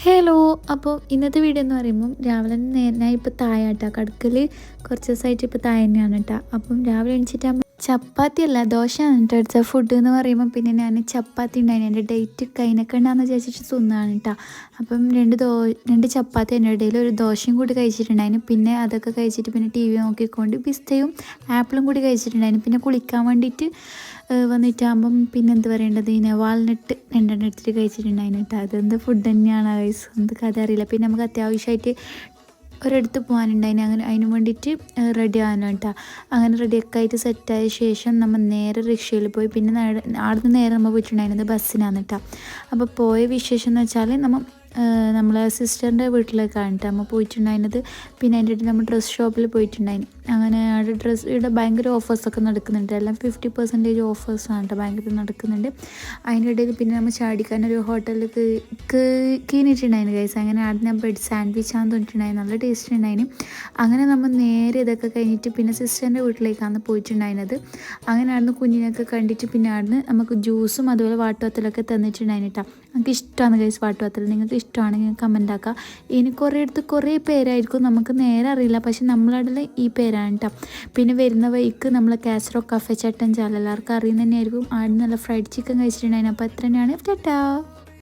Hello. അപ്പോൾ ഇന്നത്തെ video എന്ന് പറയുമ്പം രാവിലെ ഞാൻ ഇപ്പോൾ താഴാട്ടാ കടക്കൽ കുറച്ച് ദിവസമായിട്ട് ഇപ്പോൾ താഴെ തന്നെയാണ് കേട്ടോ. അപ്പം രാവിലെ എണീച്ചിട്ട് ചപ്പാത്തി അല്ല ദോശയാണ് കേട്ടോ എടുത്ത ഫുഡ് എന്ന് പറയുമ്പം പിന്നെ ഞാൻ ചപ്പാത്തി ഉണ്ടായിരുന്നു എൻ്റെ ഡേറ്റ് കഴിഞ്ഞൊക്കെ ഉണ്ടാകുന്ന വിചാരിച്ചിട്ട് തിന്നതാണ് കേട്ടോ. അപ്പം രണ്ട് ചപ്പാത്തി എൻ്റെ ഇടയിൽ ഒരു ദോശയും കൂടി കഴിച്ചിട്ടുണ്ടായിരുന്നു. പിന്നെ അതൊക്കെ കഴിച്ചിട്ട് പിന്നെ ടി വി നോക്കിക്കൊണ്ട് പിസ്തയും ആപ്പിളും കൂടി കഴിച്ചിട്ടുണ്ടായിരുന്നു. പിന്നെ കുളിക്കാൻ വേണ്ടിയിട്ട് വന്നിട്ടാകുമ്പം പിന്നെ എന്ത് പറയേണ്ടത് ഇതിനെ വാൾനട്ട് രണ്ടെണ്ണം എടുത്തിട്ട് കഴിച്ചിട്ടുണ്ടായിരുന്നു കേട്ടോ. അതെന്ത് ഫുഡ് തന്നെയാണ് വയസ്സ് എന്ത് കഥ അറിയില്ല. പിന്നെ നമുക്ക് അത്യാവശ്യമായിട്ട് ഒരിടത്ത് പോകാനുണ്ടായിന് അങ്ങനെ അതിന് വേണ്ടിയിട്ട് റെഡി ആകാനോ കേട്ടോ. അങ്ങനെ റെഡിയൊക്കെ ആയിട്ട് സെറ്റായ ശേഷം നമ്മൾ നേരെ റിക്ഷയിൽ പോയി. പിന്നെ അവിടുന്ന് നേരെ നമ്മൾ പോയിട്ടുണ്ടായിരുന്നത് ബസ്സിനാണ് കേട്ടോ. അപ്പോൾ പോയ വിശേഷം എന്ന് വെച്ചാൽ നമ്മളെ സിസ്റ്ററിൻ്റെ വീട്ടിലേക്കാണ് കേട്ടോ നമ്മൾ പോയിട്ടുണ്ടായിരുന്നത്. പിന്നെ അതിൻ്റെ ഇടയിൽ നമ്മൾ ഡ്രസ്സ് ഷോപ്പിൽ പോയിട്ടുണ്ടായിരുന്നു. അങ്ങനെ അവിടെ ഇവിടെ ഭയങ്കര ഓഫേഴ്സൊക്കെ നടക്കുന്നുണ്ട്. എല്ലാം 50% ഓഫേഴ്സാണ് കേട്ടോ ഭയങ്കര നടക്കുന്നുണ്ട്. അതിൻ്റെ ഇടയിൽ പിന്നെ നമ്മൾ ചാടിക്കാനൊരു ഹോട്ടലിൽ കീണിയിട്ടുണ്ടായിരുന്നു ഗൈസ്. അങ്ങനെ അവിടെ ഞാൻ ബ്രെഡ് സാൻഡ്വിച്ചാന്ന് തോന്നിയിട്ടുണ്ടായിരുന്നു. നല്ല ടേസ്റ്റ് ഉണ്ടായിരുന്നു. അങ്ങനെ നമ്മൾ നേരെ ഇതൊക്കെ കഴിഞ്ഞിട്ട് പിന്നെ സിസ്റ്ററിൻ്റെ വീട്ടിലേക്കാണ് പോയിട്ടുണ്ടായിരുന്നത്. അങ്ങനെ അവിടുന്ന് കുഞ്ഞിനൊക്കെ കണ്ടിട്ട് പിന്നെ അവിടുന്ന് നമുക്ക് ജ്യൂസും അതുപോലെ വാട്ടുവത്തലൊക്കെ തന്നിട്ടുണ്ടായിരുന്നു കേട്ടോ. നമുക്ക് ഇഷ്ടമാണ് ഗൈസ് വാട്ടുവത്തൽ. നിങ്ങൾക്ക് ഇഷ്ടമാണെങ്കിൽ കമൻ്റ് ആക്കുക. ഇനി കുറേ പേരായിരിക്കും നമുക്ക് നേരെ അറിയില്ല, പക്ഷെ നമ്മളവിടെ ഈ പേരാണ് കേട്ടോ. പിന്നെ വരുന്ന വഴിക്ക് നമ്മൾ കാസറോ കഫേ ചട്ടൻ ചാല എല്ലാവർക്കും അറിയുന്ന തന്നെയായിരിക്കും. ആദ്യം നല്ല ഫ്രൈഡ് ചിക്കൻ കഴിച്ചിട്ടുണ്ടായിരുന്നു. അപ്പോൾ എത്ര തന്നെയാണ് ടാറ്റാ.